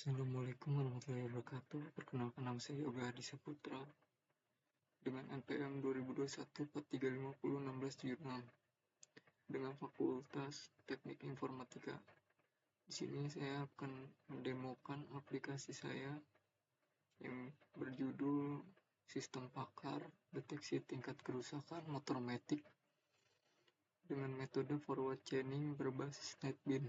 Assalamualaikum warahmatullahi wabarakatuh. Perkenalkan, nama saya Yoga Hadi Saputra dengan NPM 2021 43501676 dengan Fakultas Teknik Informatika. Di sini saya akan mendemokan aplikasi saya yang berjudul Sistem Pakar Deteksi Tingkat Kerusakan Motor Matic dengan metode forward chaining berbasis NetBeans.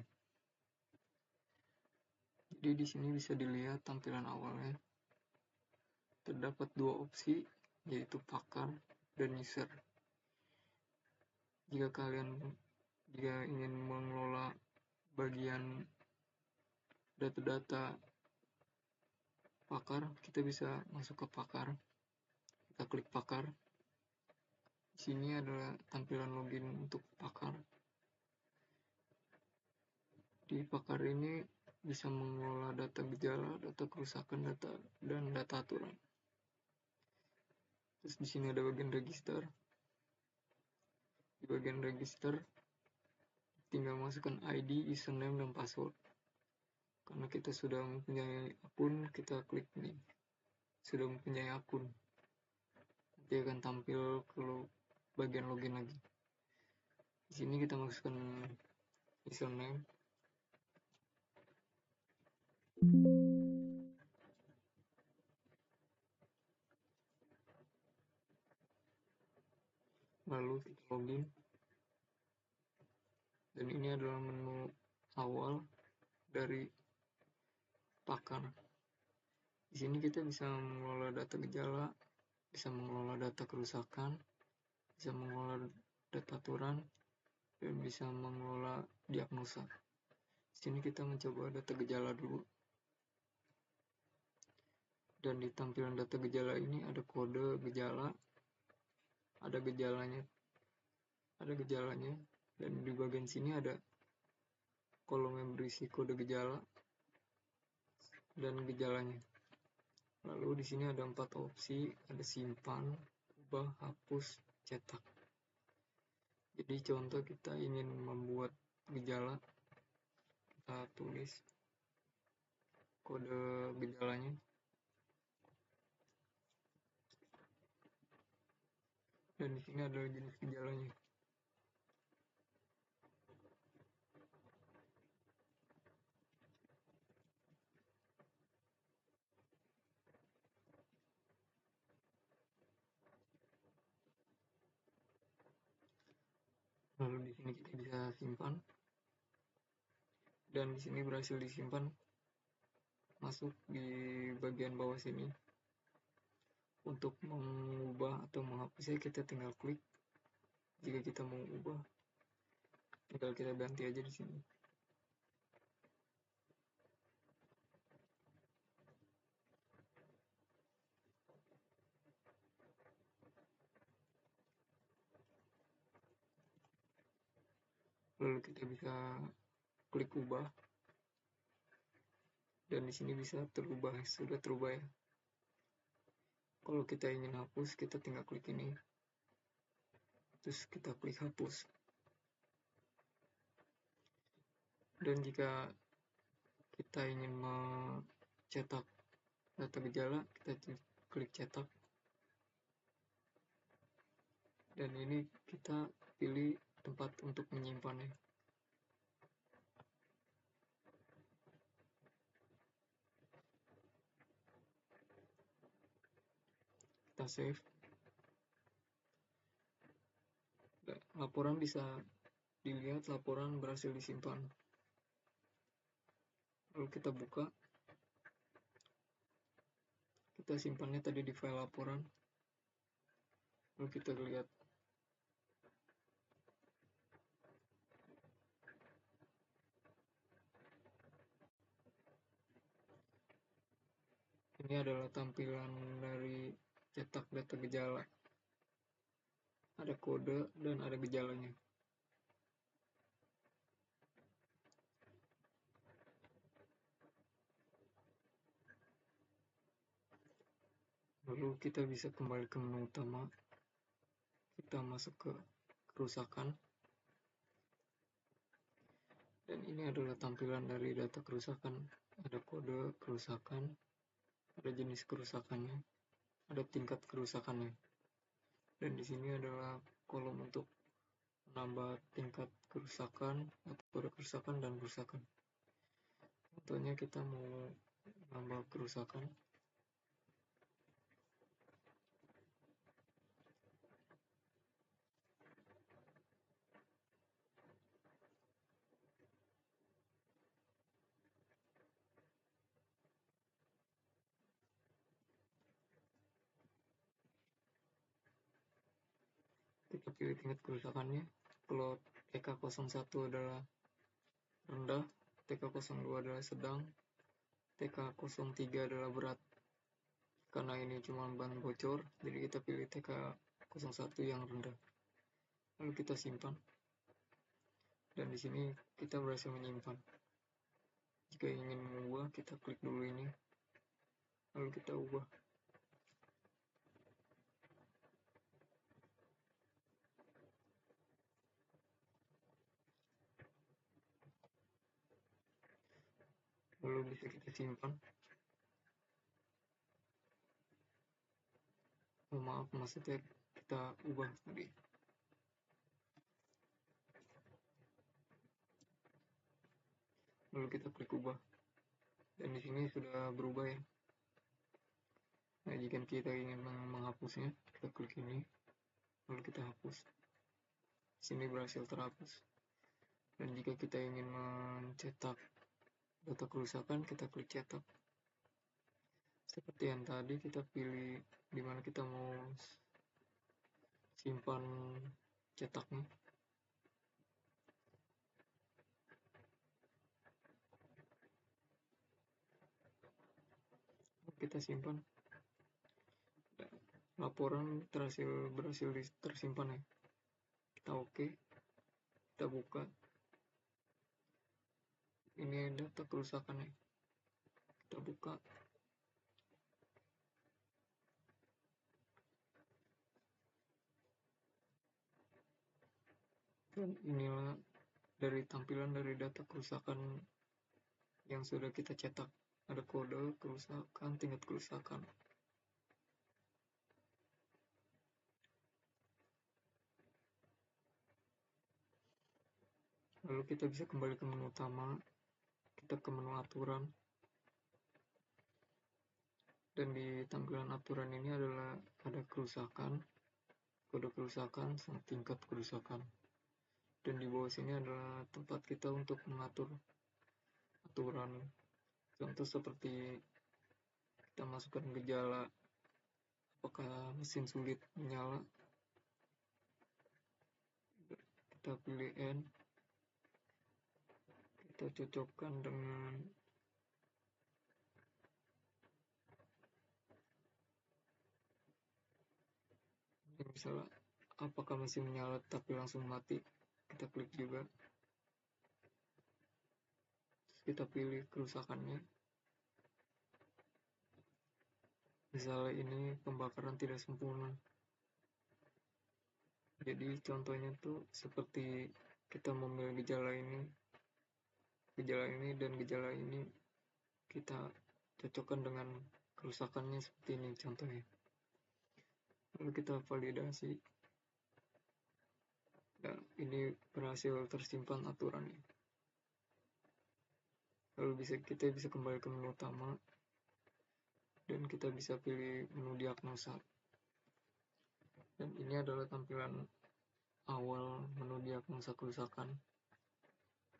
Jadi di sini bisa dilihat tampilan awalnya. Terdapat dua opsi, yaitu pakar dan user. Jika ingin mengelola bagian data-data pakar, kita bisa masuk ke pakar. Kita klik pakar. Di sini adalah tampilan login untuk pakar. Di pakar ini bisa mengelola data gejala, data kerusakan data, dan data aturan. Terus di sini ada bagian register. Di bagian register tinggal masukkan ID, username, dan password. Karena kita sudah mempunyai akun, kita klik nih. Sudah mempunyai akun. Nanti akan tampil ke bagian login lagi. Di sini kita masukkan username. Lalu kita login. Dan ini adalah menu awal dari pakar. Di sini kita bisa mengelola data gejala, bisa mengelola data kerusakan, bisa mengelola data aturan, dan bisa mengelola diagnosa. Di sini kita mencoba data gejala dulu. Dan di tampilan data gejala ini ada kode gejala, ada gejalanya, dan di bagian sini ada kolom yang berisi kode gejala dan gejalanya. Lalu di sini ada 4 opsi, ada simpan, ubah, hapus, cetak. Jadi contoh kita ingin membuat gejala, kita tulis kode gejalanya. Dan di sini ada jenis gejalanya. Lalu di sini kita bisa simpan. Dan di sini berhasil disimpan. Masuk di bagian bawah sini. Untuk mengubah atau menghapusnya kita tinggal klik. Jika kita mau ubah, tinggal kita ganti aja di sini. Lalu kita bisa klik ubah. Dan di sini bisa terubah, sudah terubah ya. Kalau kita ingin hapus, kita tinggal klik ini. Terus kita klik hapus. Dan jika kita ingin mencetak data gejala, kita klik cetak. Dan ini kita pilih tempat untuk menyimpannya. Kita save. Laporan bisa dilihat, laporan berhasil disimpan. Lalu kita buka. Kita simpannya tadi di file laporan. Lalu kita lihat. Ini adalah tampilan dari cetak data gejala. Ada kode dan ada gejalanya. Lalu kita bisa kembali ke menu utama. Kita masuk ke kerusakan. Dan ini adalah tampilan dari data kerusakan ada kode kerusakan, ada jenis kerusakannya, ada tingkat kerusakannya. Dan di sini adalah kolom untuk menambah tingkat kerusakan atau kode kerusakan dan kerusakan. Contohnya kita mau menambah kerusakan. Kita pilih tingkat kerusakannya. Kalau TK01 adalah rendah, TK02 adalah sedang, TK03 adalah berat. Karena ini cuma ban bocor, jadi kita pilih TK01 yang rendah. Lalu kita simpan. Dan di sini kita berhasil menyimpan. Jika ingin mengubah, kita klik dulu ini. Lalu kita ubah. Lalu bisa kita simpan. Oh maaf, maksudnya kita ubah tadi. Lalu kita klik ubah. Dan di sini sudah berubah ya. Nah, jika kita ingin menghapusnya, kita klik ini. Lalu kita hapus. Di sini berhasil terhapus. Dan jika kita ingin mencetak data kerusakan, kita klik cetak. Seperti yang tadi, kita pilih di mana kita mau simpan cetaknya. Kita simpan. Laporan berhasil tersimpan ya. Kita oke. Kita buka. Ini data kerusakannya. Kita buka. Dan inilah dari tampilan dari data kerusakan yang sudah kita cetak. Ada kode kerusakan, tingkat kerusakan. Lalu kita bisa kembali ke menu utama. Kita ke menu aturan. Dan di tampilan aturan ini adalah ada kerusakan, kode kerusakan, sama tingkat kerusakan. Dan di bawah sini adalah tempat kita untuk mengatur aturan. Contoh seperti kita masukkan gejala, apakah mesin sulit menyala. Kita pilih N. Kita cocokkan dengan misalnya apakah mesin menyala tapi langsung mati. Kita klik juga. Terus kita pilih kerusakannya. Misalnya ini pembakaran tidak sempurna. Jadi contohnya tuh seperti kita memilih gejala ini dan gejala ini kita cocokkan dengan kerusakannya seperti ini contohnya. Lalu kita validasi. Dan ini berhasil tersimpan aturannya. Lalu kita bisa kembali ke menu utama dan kita bisa pilih menu diagnosa. Dan ini adalah tampilan awal menu diagnosa kerusakan.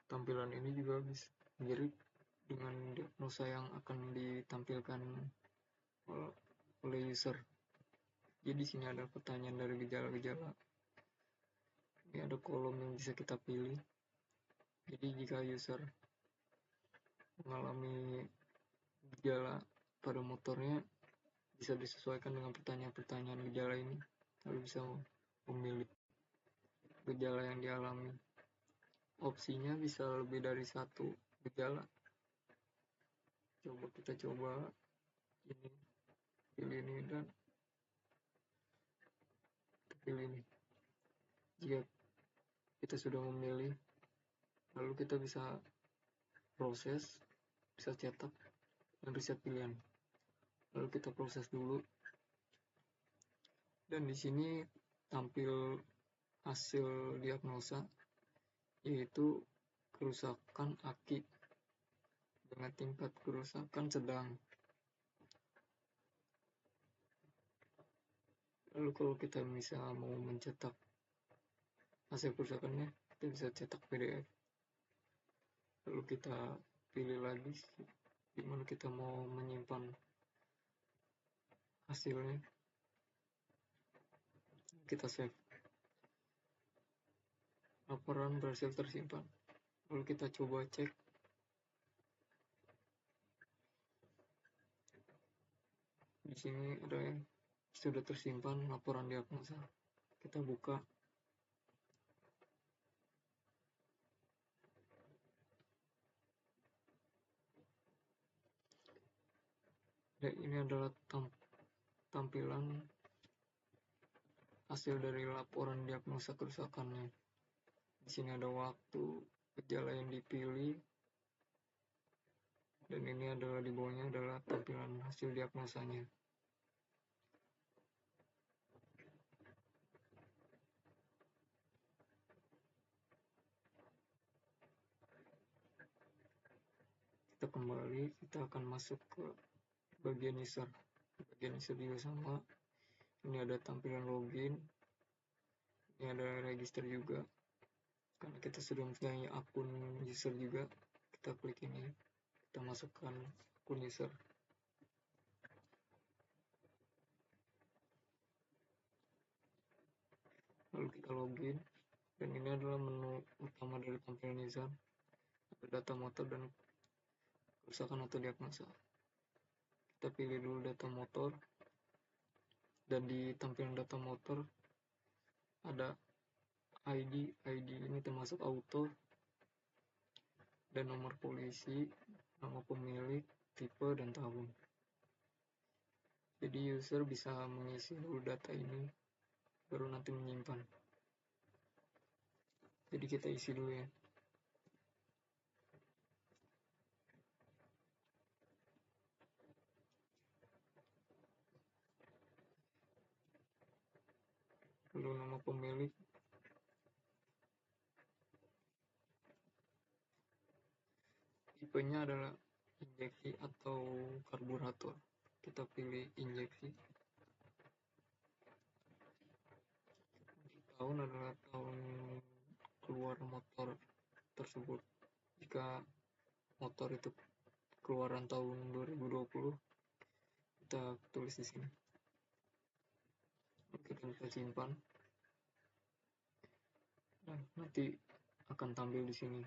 Tampilan ini juga bisa mirip dengan diagnosa yang akan ditampilkan oleh user. Jadi sini ada pertanyaan dari gejala-gejala. Ini ada kolom yang bisa kita pilih. Jadi jika user mengalami gejala pada motornya, bisa disesuaikan dengan pertanyaan-pertanyaan gejala ini. Lalu bisa memilih gejala yang dialami. Opsinya bisa lebih dari satu gejala. Kita coba ini, pilih ini dan pilih ini. Jika kita sudah memilih, lalu kita bisa proses. bisa cetak dan reset pilihan. Lalu kita proses dulu, dan di sini tampil hasil diagnosa, yaitu kerusakan aki dengan tingkat kerusakan sedang. Lalu kalau kita mau mencetak hasil kerusakannya, kita bisa cetak PDF. Lalu kita pilih lagi di mana kita mau menyimpan hasilnya. Kita save. Laporan berhasil tersimpan. Lalu kita coba cek. Di sini ada yang sudah tersimpan laporan diagnosa. Kita buka. Dan ini adalah tampilan hasil dari laporan diagnosa kerusakannya. Di sini ada waktu, gejala yang dipilih, dan ini adalah di bawahnya adalah tampilan hasil diagnosanya. Kita kembali, kita akan masuk ke bagian user. Bagian user juga sama. Ini ada tampilan login. Ini ada register juga. Karena kita sudah mempunyai akun user juga, kita klik ini. Kita masukkan akun user. Lalu kita login. Dan ini adalah menu utama dari tampilan user. Ada data motor dan kerusakan atau diagnosa. Kita pilih dulu data motor, dan di tampilan data motor ada ID ini termasuk auto, dan nomor polisi, nama pemilik, tipe, dan tahun. Jadi user bisa mengisi dulu data ini, baru nanti menyimpan. Jadi kita isi dulu ya. Lalu nama pemilik, tipenya adalah injeksi atau karburator. Kita pilih injeksi. Tahun adalah tahun keluar motor tersebut. Jika motor itu keluaran tahun 2020, kita tulis di sini. Kita bisa simpan. Nah, nanti akan tampil di sini.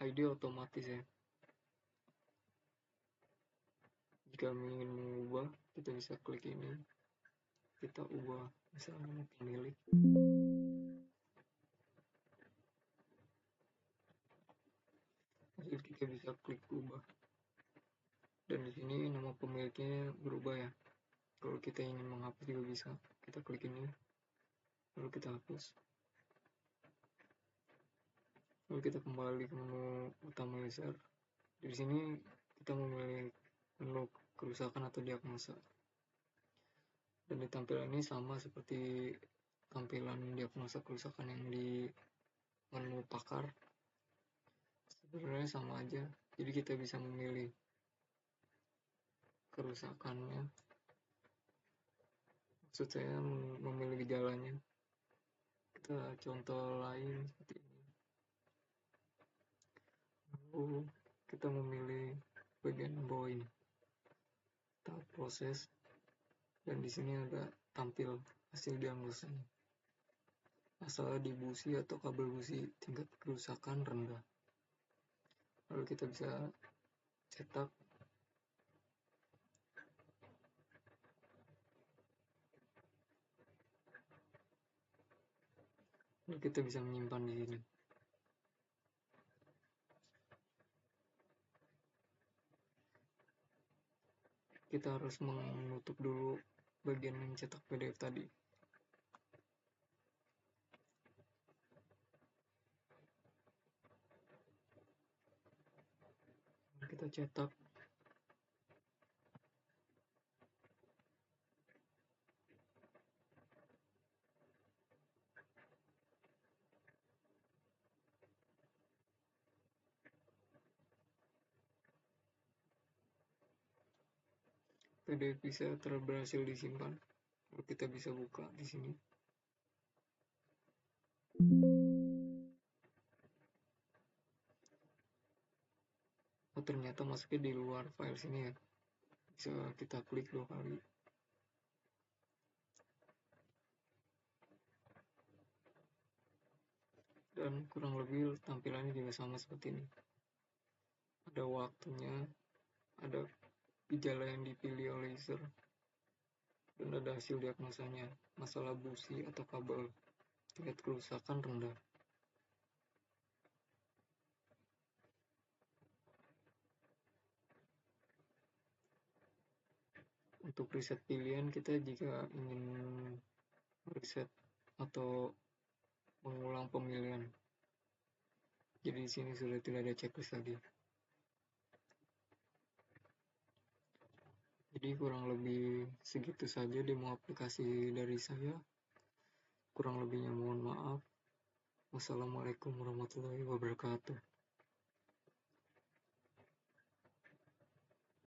ID otomatis ya. Jika ingin mengubah, kita bisa klik ini. Kita ubah misalnya pemilik. Jadi kita bisa klik ubah. Dan di sini nama pemiliknya berubah ya. Kalau kita ingin menghapus juga bisa. Kita klik ini. Lalu kita hapus. Lalu kita kembali ke menu utama user. Di sini kita memilih menu kerusakan atau diagnosa. Dan di tampilan ini sama seperti tampilan diagnosa kerusakan yang di menu pakar. Sebenarnya sama aja. Jadi kita bisa memilih kerusakannya. Maksud saya memilih gejalanya. Kita contoh lain seperti ini. Lalu kita memilih bagian bawah ini. Tahap proses. Dan di sini ada tampil hasil diagnosanya. Masalah di busi atau kabel busi, tingkat kerusakan rendah. Lalu kita bisa cetak. Lalu kita bisa menyimpan di sini. Kita harus menutup dulu bagian mencetak PDF tadi. Kita cetak. PDF bisa berhasil disimpan. Lalu kita bisa buka di sini. Oh, ternyata masuknya di luar file sini ya. Bisa kita klik 2 kali. Dan kurang lebih tampilannya juga sama seperti ini. Ada waktunya, ada gejala yang dipilih oleh user, dan ada hasil diagnosanya, masalah busi atau kabel, tingkat kerusakan rendah. Untuk riset pilihan, kita jika ingin riset atau mengulang pemilihan. Jadi di sini sudah tidak ada checklist lagi. Jadi kurang lebih segitu saja demo aplikasi dari saya. Kurang lebihnya mohon maaf. Wassalamualaikum warahmatullahi wabarakatuh.